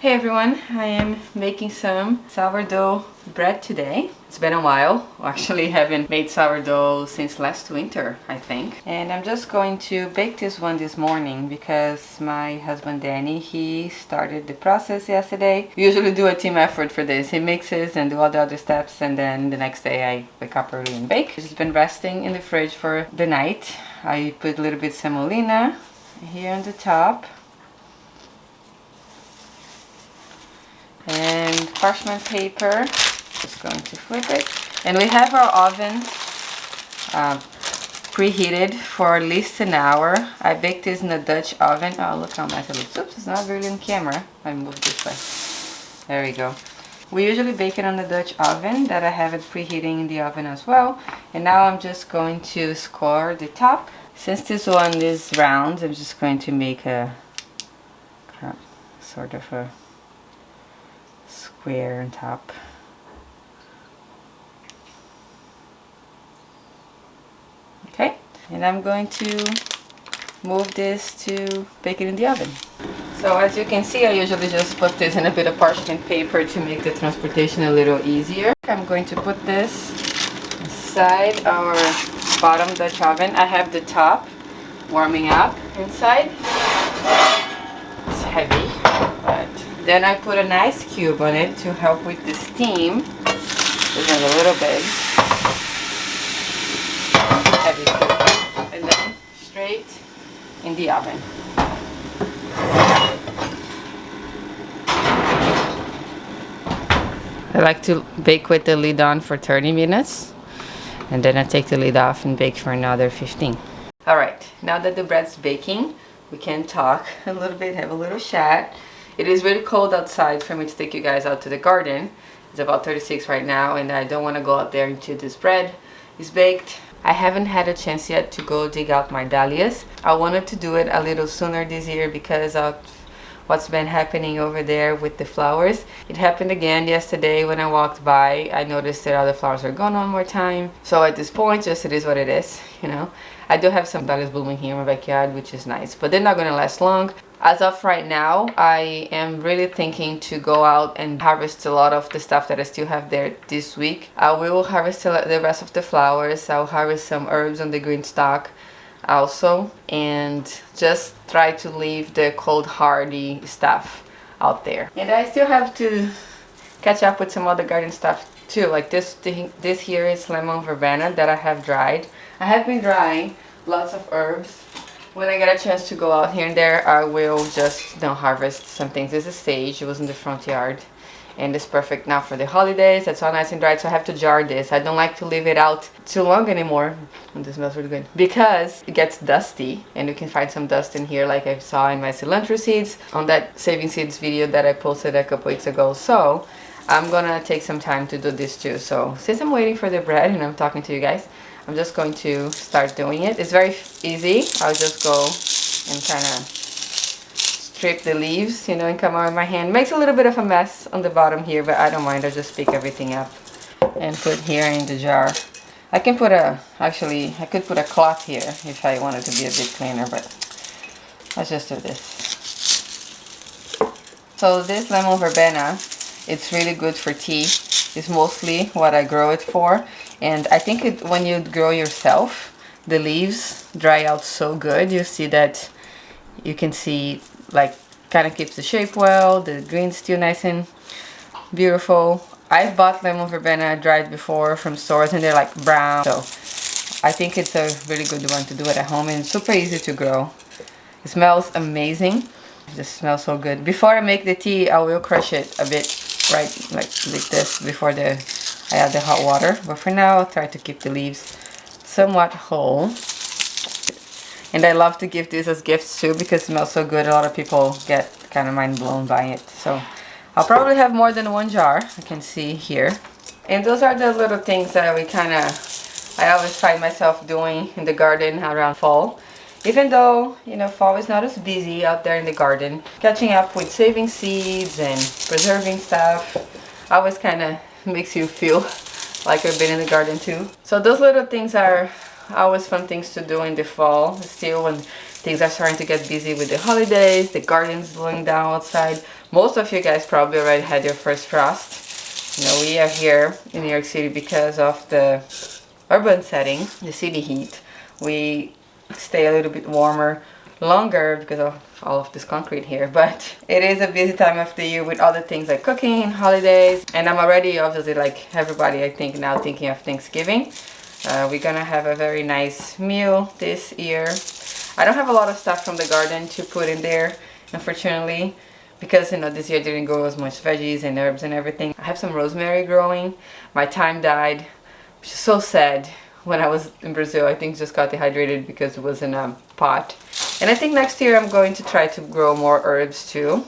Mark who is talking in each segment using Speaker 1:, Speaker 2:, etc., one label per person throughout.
Speaker 1: Hey everyone, I am making some sourdough bread today. It's been a while. I actually haven't made sourdough since last winter, I think. And I'm just going to bake this one this morning because my husband Danny, he started the process yesterday. We usually do a team effort for this. He mixes and do all the other steps, and then the next day I wake up early and bake. It's been resting in the fridge for the night. I put a little bit semolina here on the top. And parchment paper, just going to flip it. And we have our oven preheated for at least an hour. I baked this in a Dutch oven. Oh, look how nice it looks. Oops, it's not really on camera. Let me move this way. There we go. We usually bake it on the Dutch oven, that I have it preheating in the oven as well. And now I'm just going to score the top. Since this one is round, I'm just going to make a sort of a square on top. Okay, and I'm going to move this to bake it in the oven. So as you can see, I usually just put this in a bit of parchment paper to make the transportation a little easier. I'm going to put this inside our bottom Dutch oven. I have the top warming up inside. It's heavy, but then I put an ice cube on it to help with the steam. This is a little big. Heavy cube. And then straight in the oven. I like to bake with the lid on for 30 minutes. And then I take the lid off and bake for another 15. Alright, now that the bread's baking, we can talk a little bit, have a little chat. It is really cold outside for me to take you guys out to the garden. It's about 36 right now, and I don't want to go out there until this bread is baked. I haven't had a chance yet to go dig out my dahlias. I wanted to do it a little sooner this year because of what's been happening over there with the flowers. It happened again yesterday when I walked by. I noticed that all the flowers are gone one more time. So at this point, just it is what it is, you know. I do have some dahlias blooming here in my backyard, which is nice, but they're not going to last long. As of right now, I am really thinking to go out and harvest a lot of the stuff that I still have there this week. I will harvest the rest of the flowers. I'll harvest some herbs on the green stalk also, and just try to leave the cold hardy stuff out there. And I still have to catch up with some other garden stuff too, like this here is lemon verbena that I have dried. I have been drying lots of herbs. When I get a chance to go out here and there, I will just harvest some things. This is sage. It was in the front yard, and it's perfect now for the holidays. It's all nice and dried, so I have to jar this. I don't like to leave it out too long anymore. And this smells really good because it gets dusty, and you can find some dust in here, like I saw in my cilantro seeds on that saving seeds video that I posted a couple weeks ago. So I'm gonna take some time to do this too. So since I'm waiting for the bread and I'm talking to you guys, I'm just going to start doing it. It's very easy. I'll just go and kind of strip the leaves, you know, and come out with my hand. Makes a little bit of a mess on the bottom here, but I don't mind. I'll just pick everything up and put here in the jar. I can put actually, I could put a cloth here if I wanted to be a bit cleaner, but let's just do this. So this lemon verbena, it's really good for tea. It's mostly what I grow it for. And I think when you grow yourself, the leaves dry out so good. You see that, you can see, like, kind of keeps the shape well. The green's still nice and beautiful. I've bought lemon verbena dried before from stores, and they're like brown. So I think it's a really good one to do it at home, and super easy to grow. It smells amazing. It just smells so good. Before I make the tea, I will crush it a bit, right, like this, before I add the hot water. But for now, I'll try to keep the leaves somewhat whole. And I love to give this as gifts too because it smells so good. A lot of people get kind of mind blown by it. So I'll probably have more than one jar, I can see here. And those are the little things that I always find myself doing in the garden around fall. Even though, you know, fall is not as busy out there in the garden. Catching up with saving seeds and preserving stuff always kind of makes you feel like you've been in the garden too. So those little things are always fun things to do in the fall. Still, when things are starting to get busy with the holidays, the garden's slowing down outside. Most of you guys probably already had your first frost. You know, we are here in New York City because of the urban setting, the city heat. We stay a little bit warmer longer because of all of this concrete here, but it is a busy time of the year with other things like cooking and holidays. And I'm already, obviously, like everybody, I think, now thinking of Thanksgiving. We're gonna have a very nice meal this year. I don't have a lot of stuff from the garden to put in there, unfortunately, because, you know, this year didn't grow as much veggies and herbs and everything. I have some rosemary growing. My thyme died, which is so sad. When I was in Brazil, I think just got dehydrated because it was in a pot. And I think next year I'm going to try to grow more herbs too.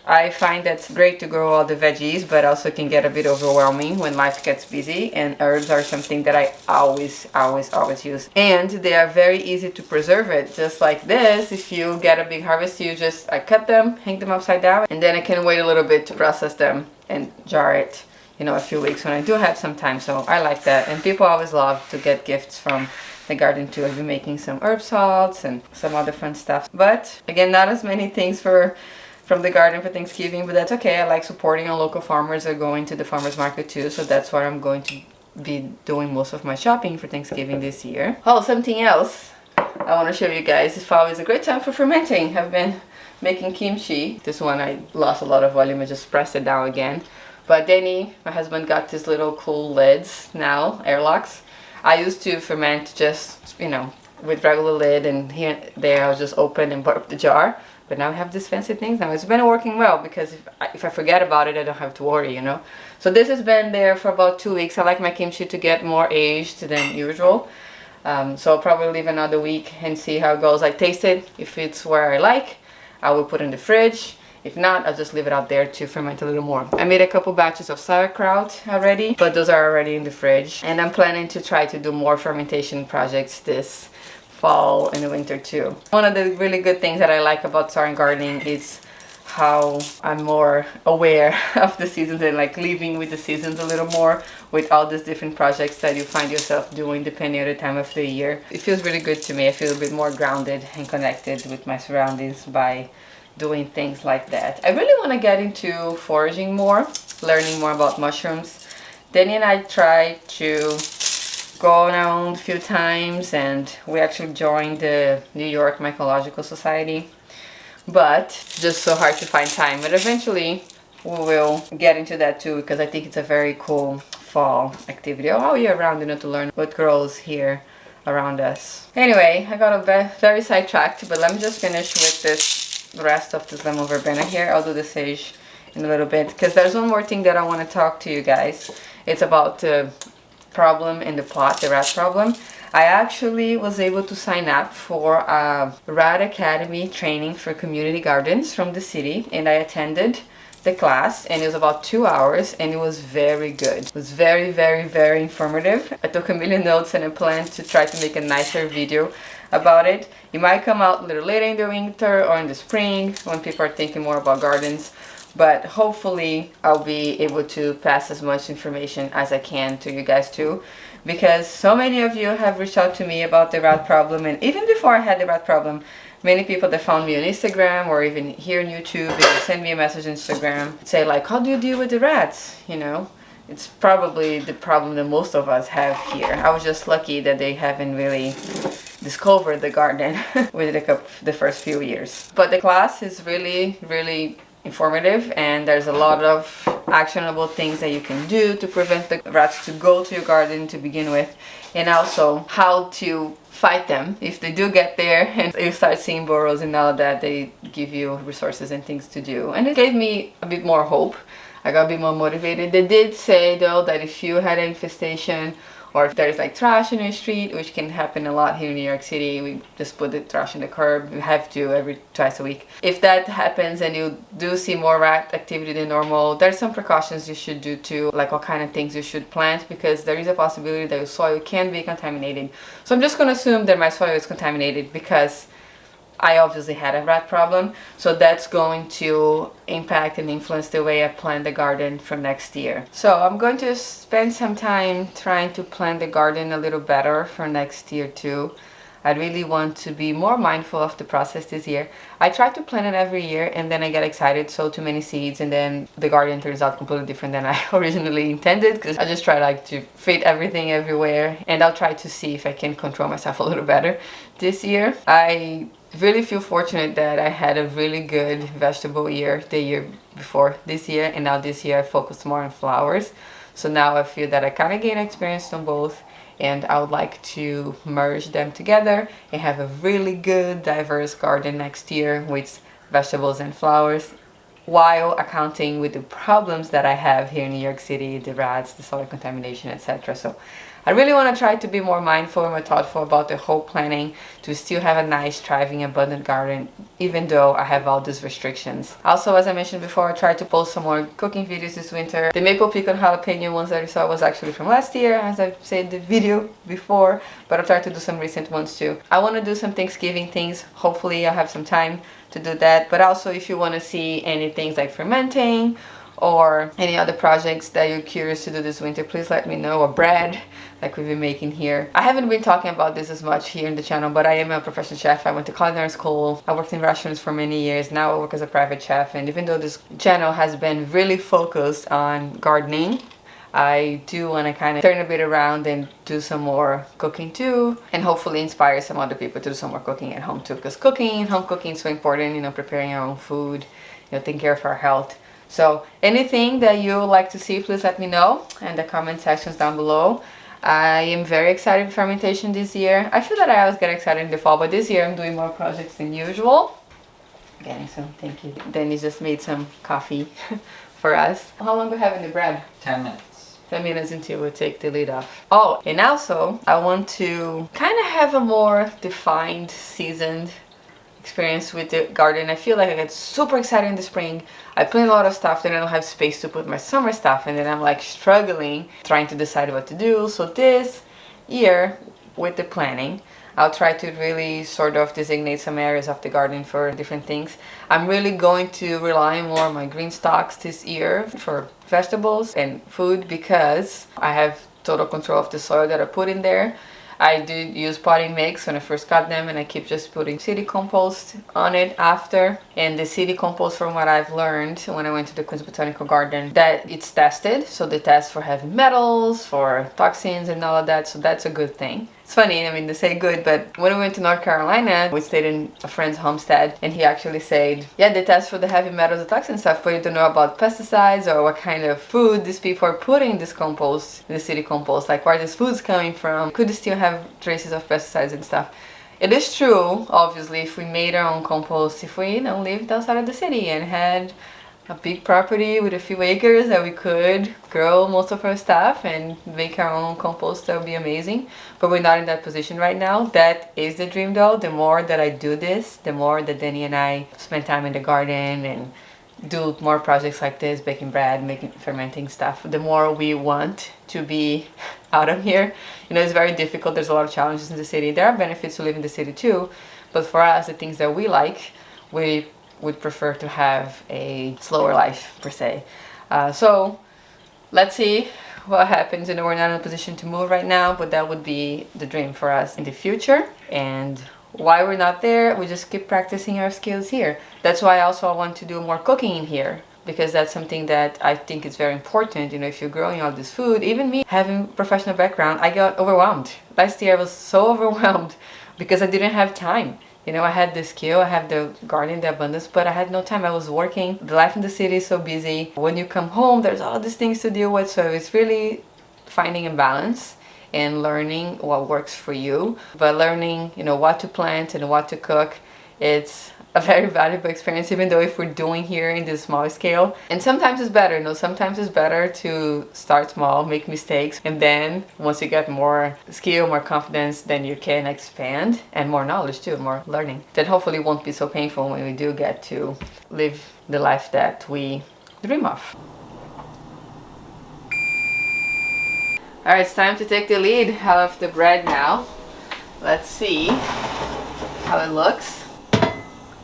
Speaker 1: I find that's great to grow all the veggies, but also can get a bit overwhelming when life gets busy, and herbs are something that I always use. And they are very easy to preserve it, just like this. If you get a big harvest, you just, I cut them, hang them upside down, and then I can wait a little bit to process them and jar it, you know, a few weeks when I do have some time. So I like that. And people always love to get gifts from the garden too. I've been making some herb salts and some other fun stuff. But again, not as many things from the garden for Thanksgiving, but that's okay. I like supporting our local farmers or going to the farmers market too. So that's where I'm going to be doing most of my shopping for Thanksgiving this year. Oh, something else I want to show you guys. Fall is a great time for fermenting. I've been making kimchi. This one I lost a lot of volume. I just pressed it down again. But Danny, my husband, got these little cool lids now, airlocks. I used to ferment just, you know, with regular lid, and here and there I'll just open and burp the jar. But now I have these fancy things now. It's been working well because if I forget about it, I don't have to worry, you know. So this has been there for about 2 weeks. I like my kimchi to get more aged than usual. So I'll probably leave another week and see how it goes. I taste it. If it's where I like, I will put it in the fridge. If not, I'll just leave it out there to ferment a little more. I made a couple batches of sauerkraut already, but those are already in the fridge. And I'm planning to try to do more fermentation projects this fall and the winter too. One of the really good things that I like about starting gardening is how I'm more aware of the seasons and like living with the seasons a little more with all these different projects that you find yourself doing depending on the time of the year. It feels really good to me. I feel a bit more grounded and connected with my surroundings by doing things like that. I really want to get into foraging more, learning more about mushrooms. Danny and I tried to go around a few times, and we actually joined the New York Mycological Society, but it's just so hard to find time. But eventually we will get into that too, because I think it's a very cool fall activity all year round, you know, to learn what grows here around us. Anyway, I got a very sidetracked, but let me just finish with the rest of this lemon verbena here. I'll do the sage in a little bit, because there's one more thing that I want to talk to you guys. It's about the problem in the plot, the rat problem. I actually was able to sign up for a rat academy training for community gardens from the city, and I attended the class, and it was about 2 hours, and it was very good. It was very, very, very informative. I took a million notes, and I plan to try to make a nicer video about it. It might come out a little later in the winter or in the spring when people are thinking more about gardens. But hopefully I'll be able to pass as much information as I can to you guys too, because so many of you have reached out to me about the rat problem. And even before I had the rat problem, many people that found me on Instagram or even here on YouTube, they would send me a message on Instagram, say like, how do you deal with the rats? You know, it's probably the problem that most of us have here. I was just lucky that they haven't really discovered the garden with the first few years. But the class is really, really informative, and there's a lot of actionable things that you can do to prevent the rats to go to your garden to begin with, and also how to fight them if they do get there and you start seeing burrows and all of that. They give you resources and things to do, and it gave me a bit more hope. I got a bit more motivated. They did say though that if you had an infestation or if there's like trash in your street, which can happen a lot here in New York City, we just put the trash in the curb. We have to twice a week. If that happens and you do see more rat activity than normal, there's some precautions you should do too, like what kind of things you should plant, because there is a possibility that your soil can be contaminated. So I'm just going to assume that my soil is contaminated because I obviously had a rat problem, so that's going to impact and influence the way I plan the garden for next year. So I'm going to spend some time trying to plan the garden a little better for next year too. I really want to be more mindful of the process this year. I try to plan it every year and then I get excited, sow too many seeds, and then the garden turns out completely different than I originally intended, because I just try like to fit everything everywhere, and I'll try to see if I can control myself a little better this year. I really feel fortunate that I had a really good vegetable year the year before this year, and now this year I focused more on flowers. So now I feel that I kind of gain experience on both, and I would like to merge them together and have a really good diverse garden next year with vegetables and flowers, while accounting with the problems that I have here in New York City, the rats, the soil contamination, etc. So I really want to try to be more mindful and more thoughtful about the whole planning to still have a nice, thriving, abundant garden, even though I have all these restrictions. Also, as I mentioned before, I tried to post some more cooking videos this winter. The maple pecan jalapeno ones that you saw was actually from last year, as I've said the video before, but I'll try to do some recent ones too. I want to do some Thanksgiving things. Hopefully I'll have some time to do that. But also, if you want to see any things like fermenting or any other projects that you're curious to do this winter, please let me know. Or bread, like we've been making here. I haven't been talking about this as much here in the channel, but I am a professional chef. I went to culinary school. I worked in restaurants for many years. Now I work as a private chef, and even though this channel has been really focused on gardening, I do want to kind of turn a bit around and do some more cooking too, and hopefully inspire some other people to do some more cooking at home too, because cooking, home cooking is so important, you know, preparing our own food, you know, taking care of our health. So anything that you would like to see, please let me know in the comment sections down below. I am very excited for fermentation this year. I feel that I always get excited in the fall, but this year I'm doing more projects than usual. Getting some, thank you. Danny just made some coffee for us. How long do we have in the bread?
Speaker 2: 10 minutes.
Speaker 1: 10 minutes until we take the lid off. Oh, and also I want to kind of have a more defined, seasoned experience with the garden. I feel like I get super excited in the spring. I plant a lot of stuff, then I don't have space to put my summer stuff, and then I'm like struggling trying to decide what to do. So this year with the planning, I'll try to really sort of designate some areas of the garden for different things. I'm really going to rely more on my green stocks this year for vegetables and food, because I have total control of the soil that I put in there. I did use potting mix when I first got them, and I keep just putting city compost on it after. And the city compost, from what I've learned when I went to the Queen's Botanical Garden, that it's tested. So they test for heavy metals, for toxins and all of that. So that's a good thing. It's funny, I mean, they say good, but when we went to North Carolina, we stayed in a friend's homestead, and he actually said, yeah, they test for the heavy metals and toxin stuff, but you don't know about pesticides or what kind of food these people are putting in this compost, in the city compost, like where this food's coming from. Could still have traces of pesticides and stuff. It is true, obviously, if we made our own compost, if we, you know, lived outside of the city and had a big property with a few acres that we could grow most of our stuff and make our own compost, that would be amazing. But we're not in that position right now. That is the dream though. The more that I do this, the more that Danny and I spend time in the garden and do more projects like this, baking bread, making, fermenting stuff, the more we want to be out of here. You know, it's very difficult. There's a lot of challenges in the city. There are benefits to live in the city too, but for us, the things that we like, we would prefer to have a slower life per se. So let's see what happens. You know, we're not in a position to move right now, but that would be the dream for us in the future. And why we're not there, we just keep practicing our skills here. That's why I also want to do more cooking in here, because that's something that I think is very important. You know, if you're growing all this food, even me having professional background, I got overwhelmed. Last year I was so overwhelmed because I didn't have time. You know, I had the skill, I have the garden, the abundance, but I had no time. I was working. The life in the city is so busy. When you come home, there's all these things to deal with. So it's really finding a balance and learning what works for you. But learning, you know, what to plant and what to cook, it's a very valuable experience, even though if we're doing here in this small scale. And sometimes it's better, you know, sometimes it's better to start small, make mistakes, and then once you get more skill, more confidence, then you can expand, and more knowledge too, more learning. Then hopefully it won't be so painful when we do get to live the life that we dream of. Alright, it's time to take the lid out of the bread now. Let's see how it looks.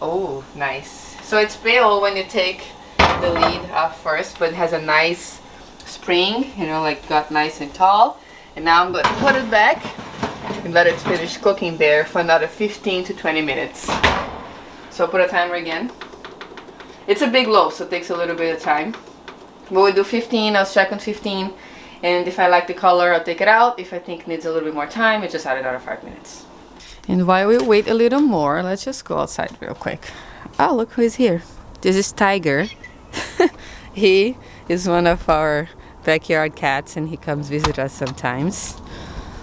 Speaker 1: Oh, nice. So it's pale when you take the lid off first, but it has a nice spring, you know, like got nice and tall. And now I'm going to put it back and let it finish cooking there for another 15 to 20 minutes. So I'll put a timer again. It's a big loaf, so it takes a little bit of time. But we'll do 15, I'll check on 15. And if I like the color, I'll take it out. If I think it needs a little bit more time, I just add another 5 minutes. And while we wait a little more, let's just go outside real quick. Oh, look who's here. This is Tiger. He is one of our backyard cats and he comes visit us sometimes.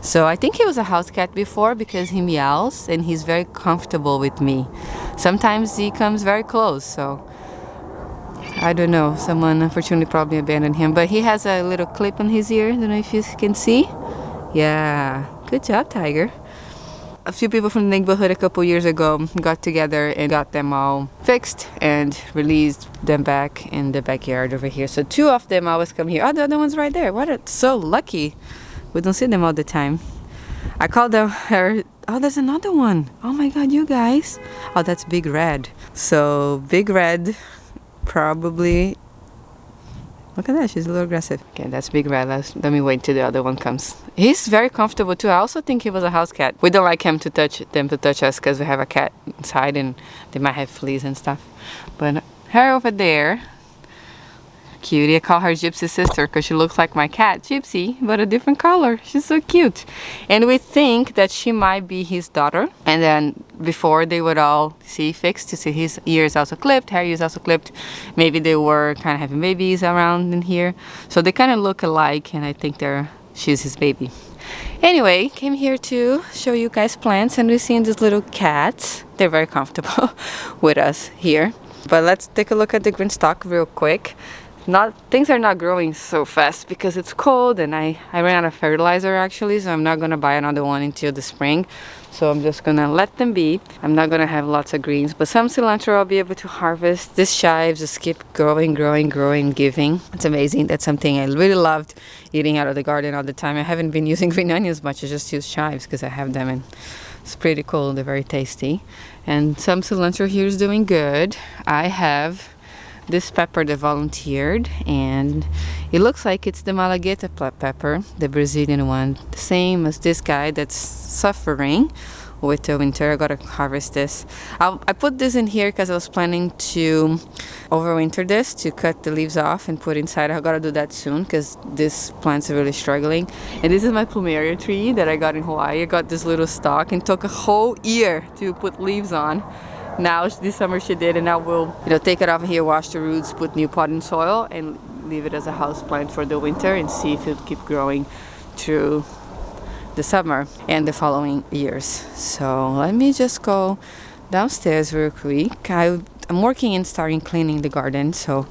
Speaker 1: So I think he was a house cat before because he meows and he's very comfortable with me. Sometimes he comes very close, so I don't know. Someone unfortunately probably abandoned him, but he has a little clip on his ear. I don't know if you can see. Yeah, good job, Tiger. A few people from the neighborhood a couple years ago got together and got them all fixed and released them back in the backyard over here. So 2 of them always come here. Oh, the other one's right there. What? It's so lucky. We don't see them all the time. I called her. Oh, there's another one. Oh my God, you guys. Oh, that's Big Red. So Big Red probably. Look at that, she's a little aggressive. Okay, that's Big Red. Let me wait till the other one comes. He's very comfortable too. I also think he was a house cat. We don't like them to touch us because we have a cat inside and they might have fleas and stuff. But her over there, cutie. I call her Gypsy sister because she looks like my cat, Gypsy, but a different color. She's so cute. And we think that she might be his daughter. And then before they would all see fixed to see his ears also clipped, hair is also clipped. Maybe they were kind of having babies around in here. So they kind of look alike and I think she's his baby. Anyway, came here to show you guys plants and we've seen these little cats. They're very comfortable with us here. But let's take a look at the green stalk real quick. Things are not growing so fast because it's cold and I ran out of fertilizer actually, so I'm not gonna buy another one until the spring. So I'm just gonna let them be. I'm not gonna have lots of greens, but some cilantro I'll be able to harvest. These chives just keep growing, giving. It's amazing. That's something I really loved eating out of the garden all the time. I haven't been using green onions much. I just use chives because I have them and it's pretty cool. They're very tasty. And some cilantro here is doing good. I have this pepper that volunteered and it looks like it's the Malagueta pepper, the Brazilian one, the same as this guy that's suffering with the winter. I gotta harvest this. I put this in here because I was planning to overwinter this, to cut the leaves off and put inside. I gotta do that soon because this plant's are really struggling. And this is my plumeria tree that I got in Hawaii. I got this little stalk and took a whole year to put leaves on. Now this summer she did, and now we'll take it off here, wash the roots, put new potting soil and leave it as a house plant for the winter and see if it'll keep growing through the summer and the following years. So let me just go downstairs real quick. I'm working and starting cleaning the garden, so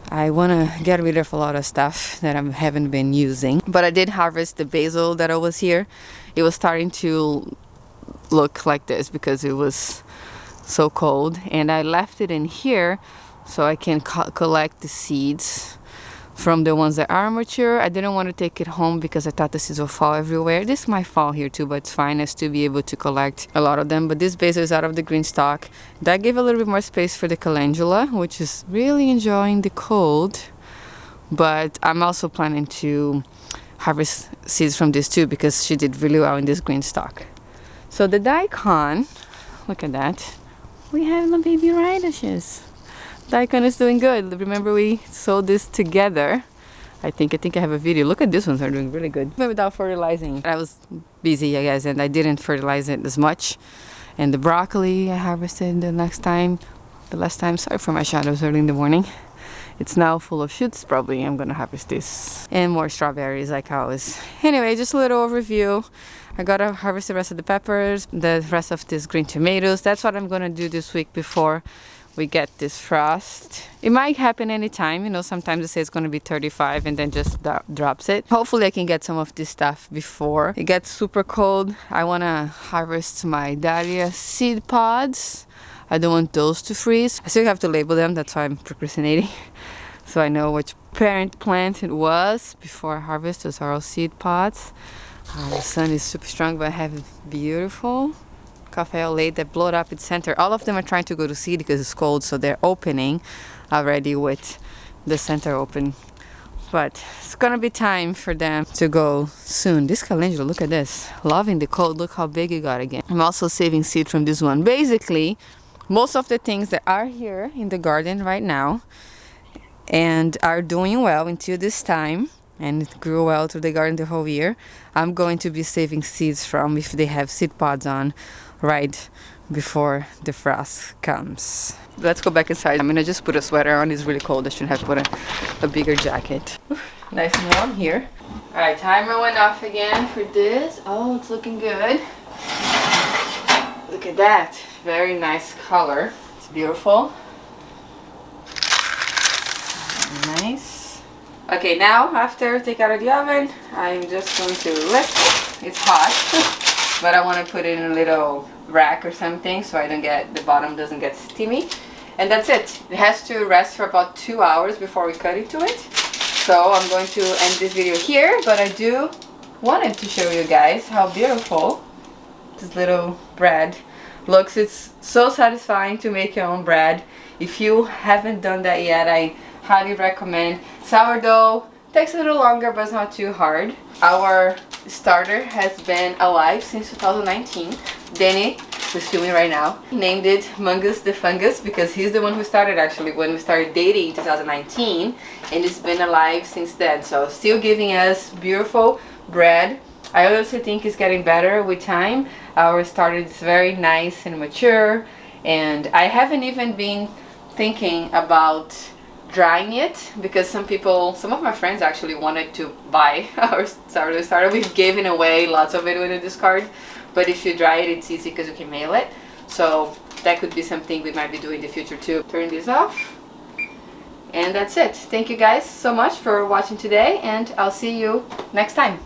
Speaker 1: I want to get rid of a lot of stuff that I haven't been using. But I did harvest the basil that I was here. It was starting to look like this because it was so cold, and I left it in here so I can collect the seeds from the ones that are mature. I didn't want to take it home because I thought the seeds will fall everywhere. This might fall here too, but it's fine. I still be able to collect a lot of them. But this basil is out of the green stalk. That gave a little bit more space for the calendula, which is really enjoying the cold. But I'm also planning to harvest seeds from this too because she did really well in this green stalk. So the daikon, look at that. We have the baby radishes. Daikon is doing good. Remember we sowed this together. I think I have a video. Look at this ones, are doing really good. Without fertilizing. I was busy, I guess, and I didn't fertilize it as much. And the broccoli I harvested the last time. Sorry for my shadows early in the morning. It's now full of shoots. Probably I'm gonna harvest this. And more strawberries like always. Anyway, just a little overview. I gotta harvest the rest of the peppers, the rest of these green tomatoes. That's what I'm gonna do this week before we get this frost. It might happen anytime, sometimes they say it's gonna be 35 and then just drops it. Hopefully I can get some of this stuff before it gets super cold. I wanna harvest my dahlia seed pods. I don't want those to freeze. I still have to label them, that's why I'm procrastinating. So I know which parent plant it was before I harvest. Those are all seed pods. The sun is super strong, but I have beautiful cafe au lait that blowed up its center. All of them are trying to go to seed because it's cold, so they're opening already with the center open. but it's gonna be time for them to go soon. This calendula, look at this, loving the cold. Look how big it got again. I'm also saving seed from this one. Basically, most of the things that are here in the garden right now and are doing well until this time, and it grew well through the garden the whole year, I'm going to be saving seeds from if they have seed pods on right before the frost comes. Let's go back inside. I'm gonna just put a sweater on. It's really cold. I should have put a bigger jacket. Nice and warm here. Alright, timer went off again for this. Oh, it's looking good. Look at that. Very nice color. It's beautiful. Nice. Okay, now after take out of the oven, I'm just going to lift. It's hot, but I want to put it in a little rack or something so I don't get, the bottom doesn't get steamy. And that's it. It has to rest for about 2 hours before we cut into it. So I'm going to end this video here, but I do wanted to show you guys how beautiful this little bread looks. It's so satisfying to make your own bread. If you haven't done that yet, I highly recommend. Sourdough takes a little longer, but it's not too hard. Our starter has been alive since 2019. Danny, who's filming right now, named it Mungus the Fungus because he's the one who started actually when we started dating in 2019, and it's been alive since then. So still giving us beautiful bread. I also think it's getting better with time. Our starter is very nice and mature, and I haven't even been thinking about drying it because some of my friends actually wanted to buy our sourdough starter. We've given away lots of it with a discard, but if you dry it, it's easy because you can mail it. So that could be something we might be doing in the future too. Turn this off, and that's it. Thank you guys so much for watching today, and I'll see you next time.